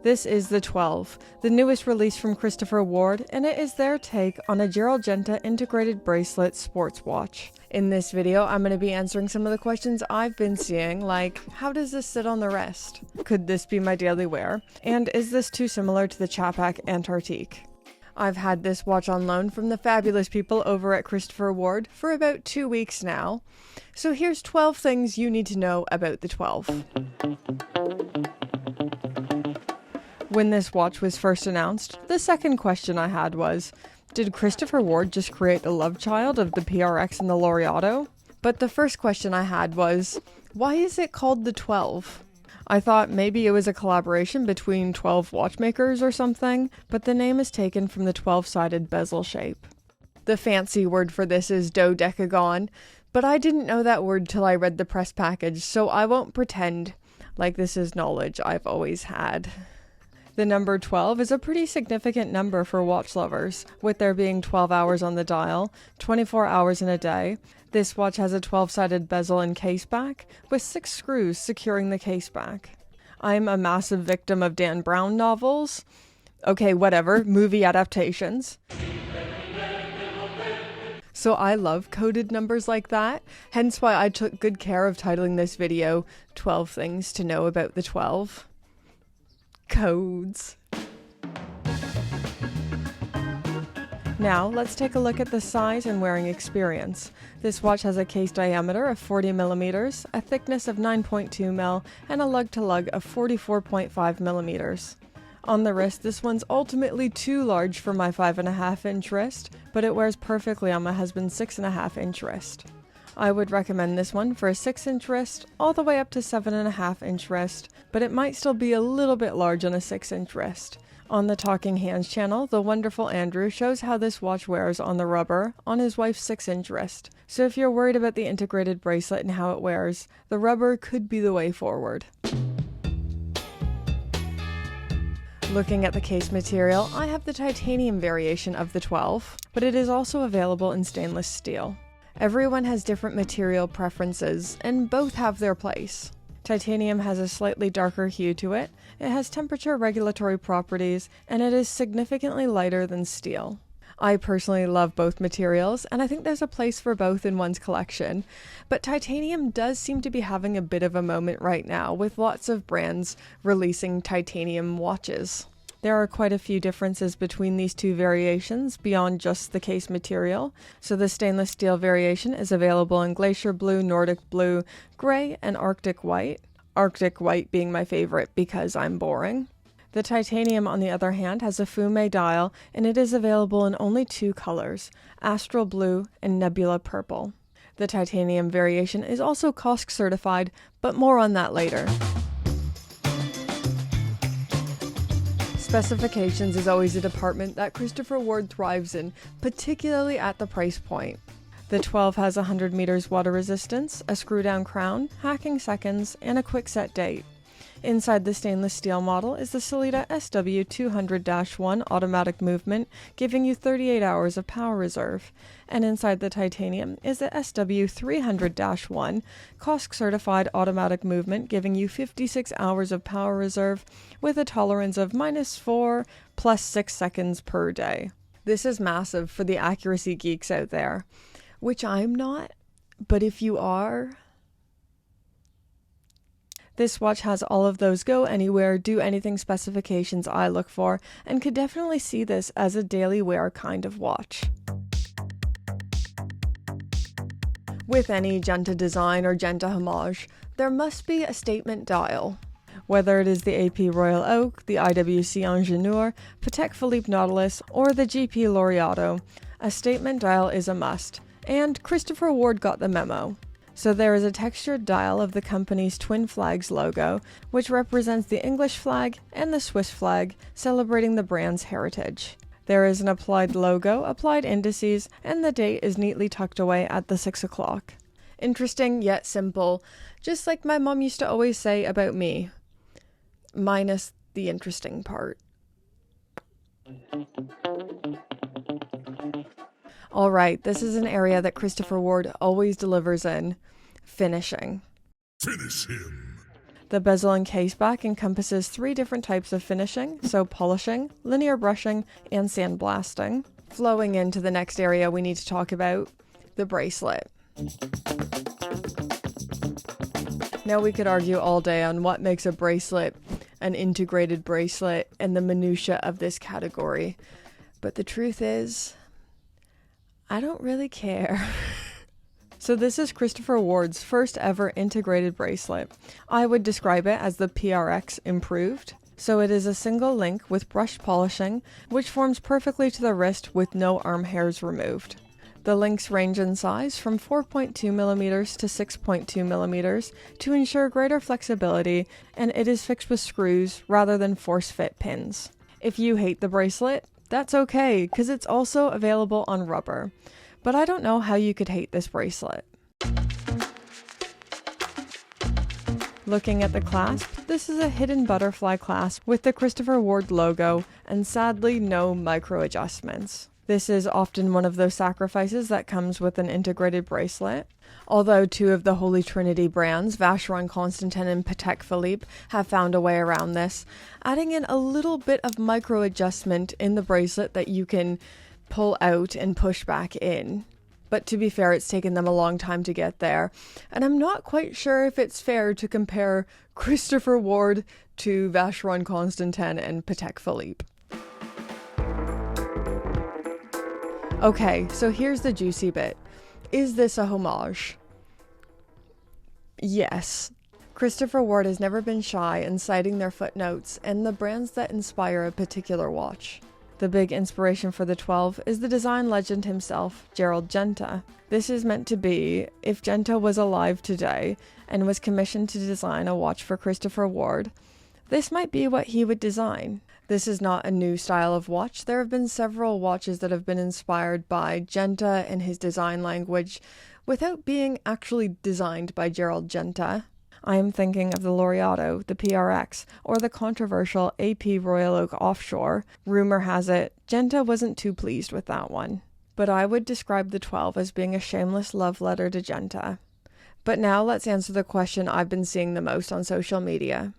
This is the 12, the newest release from Christopher Ward, and it is their take on a Genta integrated bracelet sports watch. In this video, I'm going to be answering some of the questions I've been seeing, like, how does this sit on the wrist? Could this be my daily wear? And is this too similar to the Czapek Antartique? I've had this watch on loan from the fabulous people over at Christopher Ward for about 2 weeks now. So here's 12 things you need to know about the 12. When this watch was first announced, the second question I had was, did Christopher Ward just create a love child of the PRX and the Laureato? But the first question I had was, why is it called the 12? I thought maybe it was a collaboration between 12 watchmakers or something, but the name is taken from the 12-sided bezel shape. The fancy word for this is dodecagon, but I didn't know that word till I read the press package, so I won't pretend like this is knowledge I've always had. The number 12 is a pretty significant number for watch lovers, with there being 12 hours on the dial, 24 hours in a day. This watch has a 12-sided bezel and case back, with 6 screws securing the case back. I'm a massive victim of Dan Brown novels. Okay, whatever, movie adaptations. So I love coded numbers like that, hence why I took good care of titling this video 12 Things to Know About the 12. Codes. Now, let's take a look at the size and wearing experience. This watch has a case diameter of 40 millimeters, a thickness of 9.2 mil, and a lug-to-lug of 44.5 millimeters. On the wrist, this one's ultimately too large for my 5.5-inch wrist, but it wears perfectly on my husband's 6.5-inch wrist. I would recommend this one for a 6-inch wrist, all the way up to 7.5-inch wrist, but it might still be a little bit large on a 6-inch wrist. On the Talking Hands channel, the wonderful Andrew shows how this watch wears on the rubber on his wife's 6-inch wrist. So if you're worried about the integrated bracelet and how it wears, the rubber could be the way forward. Looking at the case material, I have the titanium variation of the 12, but it is also available in stainless steel. Everyone has different material preferences, and both have their place. Titanium has a slightly darker hue to it, it has temperature regulatory properties, and it is significantly lighter than steel. I personally love both materials, and I think there's a place for both in one's collection, but titanium does seem to be having a bit of a moment right now, with lots of brands releasing titanium watches. There are quite a few differences between these two variations beyond just the case material. So the stainless steel variation is available in Glacier Blue, Nordic Blue, Gray, and Arctic White. Arctic White being my favorite because I'm boring. The titanium, on the other hand, has a fume dial, and it is available in only 2 colors, Astral Blue and Nebula Purple. The titanium variation is also COSC certified, but more on that later. Specifications is always a department that Christopher Ward thrives in, particularly at the price point. The 12 has 100 meters water resistance, a screw-down crown, hacking seconds, and a quick set date. Inside the stainless steel model is the Sellita SW200-1 automatic movement, giving you 38 hours of power reserve. And inside the titanium is the SW300-1 COSC certified automatic movement, giving you 56 hours of power reserve with a tolerance of -4 plus 6 seconds per day. This is massive for the accuracy geeks out there, which I'm not, but if you are... This watch has all of those go anywhere, do anything specifications I look for, and could definitely see this as a daily wear kind of watch. With any Genta design or Genta Homage, there must be a statement dial. Whether it is the AP Royal Oak, the IWC Ingenieur, Patek Philippe Nautilus, or the GP Laureato, a statement dial is a must, and Christopher Ward got the memo. So there is a textured dial of the company's twin flags logo, which represents the English flag and the Swiss flag, celebrating the brand's heritage. There is an applied logo, applied indices, and the date is neatly tucked away at the 6 o'clock. Interesting yet simple, just like my mom used to always say about me. Minus the interesting part. Alright, this is an area that Christopher Ward always delivers in. Finishing. Finish him! The bezel and case back encompasses 3 different types of finishing, so polishing, linear brushing, and sandblasting. Flowing into the next area we need to talk about, the bracelet. Now we could argue all day on what makes a bracelet an integrated bracelet and the minutiae of this category, but the truth is, I don't really care. So this is Christopher Ward's first ever integrated bracelet. I would describe it as the PRX improved. So it is a single link with brushed polishing, which forms perfectly to the wrist with no arm hairs removed. The links range in size from 4.2mm to 6.2mm to ensure greater flexibility, and it is fixed with screws rather than force-fit pins. If you hate the bracelet, that's okay, because it's also available on rubber. But I don't know how you could hate this bracelet. Looking at the clasp, this is a hidden butterfly clasp with the Christopher Ward logo and sadly no micro adjustments. This is often one of those sacrifices that comes with an integrated bracelet. Although 2 of the Holy Trinity brands, Vacheron Constantin and Patek Philippe, have found a way around this, adding in a little bit of micro adjustment in the bracelet that you can pull out and push back in. But to be fair, it's taken them a long time to get there, and I'm not quite sure if it's fair to compare Christopher Ward to Vacheron Constantin and Patek Philippe. Okay, so here's the juicy bit. Is this a homage? Yes. Christopher Ward has never been shy in citing their footnotes and the brands that inspire a particular watch. The big inspiration for the 12 is the design legend himself, Gerald Genta. This is meant to be if Genta was alive today and was commissioned to design a watch for Christopher Ward, this might be what he would design. This is not a new style of watch. There have been several watches that have been inspired by Genta and his design language without being actually designed by Gerald Genta. I am thinking of the Laureato, the PRX, or the controversial AP Royal Oak Offshore. Rumor has it, Genta wasn't too pleased with that one. But I would describe the 12 as being a shameless love letter to Genta. But now let's answer the question I've been seeing the most on social media.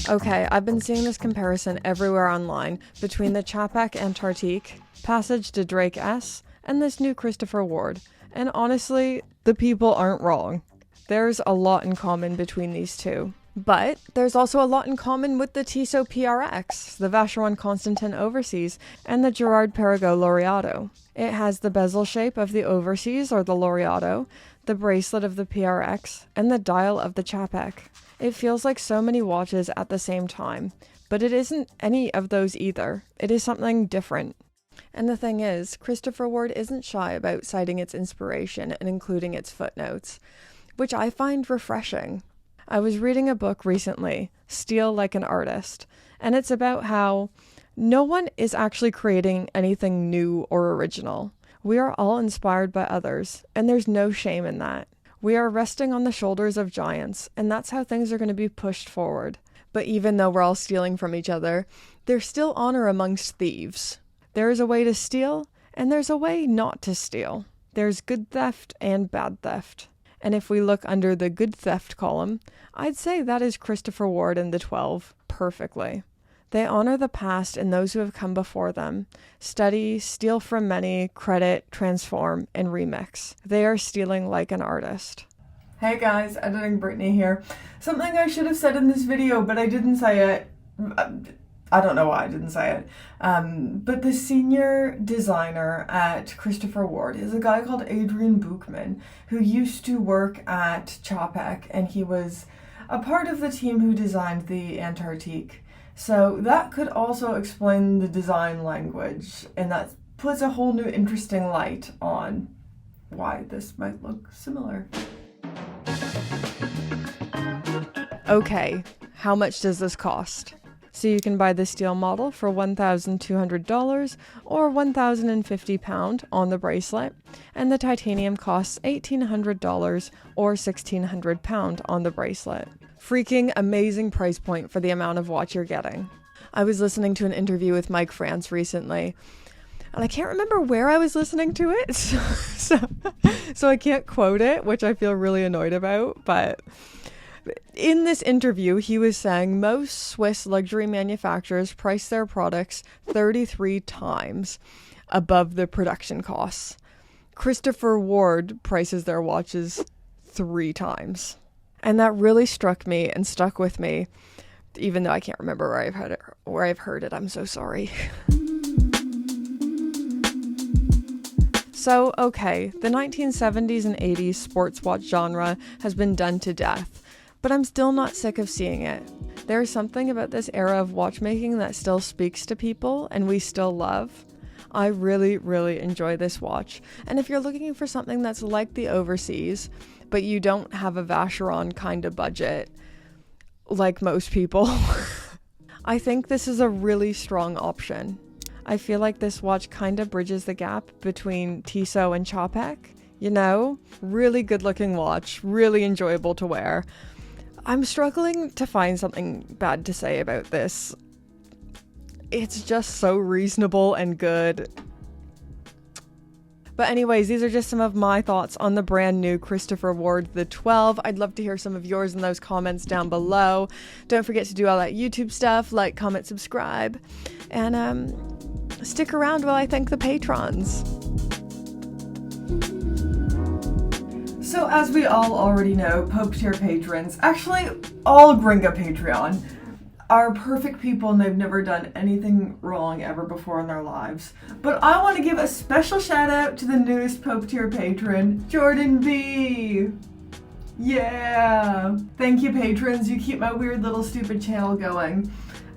Okay, I've been seeing this comparison everywhere online between the Czapek Antartique, Passage de Drake S, and this new Christopher Ward. And honestly, the people aren't wrong. There's a lot in common between these two. But there's also a lot in common with the Tissot PRX, the Vacheron Constantin Overseas, and the Girard-Perregaux Laureato. It has the bezel shape of the Overseas or the Laureato, the bracelet of the PRX, and the dial of the Czapek. It feels like so many watches at the same time, but it isn't any of those either. It is something different. And the thing is, Christopher Ward isn't shy about citing its inspiration and including its footnotes, which I find refreshing. I was reading a book recently, Steal Like an Artist, and it's about how no one is actually creating anything new or original. We are all inspired by others, and there's no shame in that. We are resting on the shoulders of giants, and that's how things are going to be pushed forward. But even though we're all stealing from each other, there's still honor amongst thieves. There is a way to steal, and there's a way not to steal. There's good theft and bad theft. And if we look under the good theft column, I'd say that is Christopher Ward and the 12 perfectly. They honor the past and those who have come before them. Study, steal from many, credit, transform, and remix. They are stealing like an artist. Hey guys, Editing Brittany here. Something I should have said in this video, but I didn't say it. I don't know why I didn't say it. But the senior designer at Christopher Ward is a guy called Adrian Buchman, who used to work at Czapek, and he was a part of the team who designed the Antartique. So that could also explain the design language, and that puts a whole new interesting light on why this might look similar. Okay, how much does this cost? So you can buy the steel model for $1,200 or £1,050 on the bracelet, and the titanium costs $1,800 or £1,600 on the bracelet. Freaking amazing price point for the amount of watch you're getting. I was listening to an interview with Mike France recently, And I can't remember where I was listening to it, so I can't quote it, which I feel really annoyed about. But in this interview, he was saying most Swiss luxury manufacturers price their products 33 times above the production costs. Christopher Ward prices their watches 3 times. And that really struck me and stuck with me, even though I can't remember where I've heard it. I'm so sorry. So, okay, the 1970s and 80s sports watch genre has been done to death, but I'm still not sick of seeing it. There is something about this era of watchmaking that still speaks to people and we still love. I really, really enjoy this watch. And if you're looking for something that's like the Overseas, but you don't have a Vacheron kind of budget, like most people, I think this is a really strong option. I feel like this watch kind of bridges the gap between Tissot and Czapek, you know? Really good looking watch, really enjoyable to wear. I'm struggling to find something bad to say about this. It's just so reasonable and good. But anyways, these are just some of my thoughts on the brand new Christopher Ward the 12. I'd love to hear some of yours in those comments down below. Don't forget to do all that YouTube stuff, like, comment, subscribe, and stick around while I thank the patrons. So as we all already know, Pope tier patrons, actually all Gringa Patreon, are perfect people and they've never done anything wrong ever before in their lives. But I want to give a special shout out to the newest Pope tier patron, Jordan B. Yeah! Thank you, patrons. You keep my weird little stupid channel going.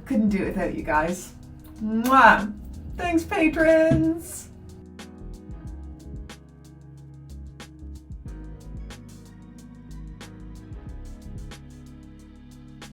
Couldn't do it without you guys. Mwah! Thanks, patrons!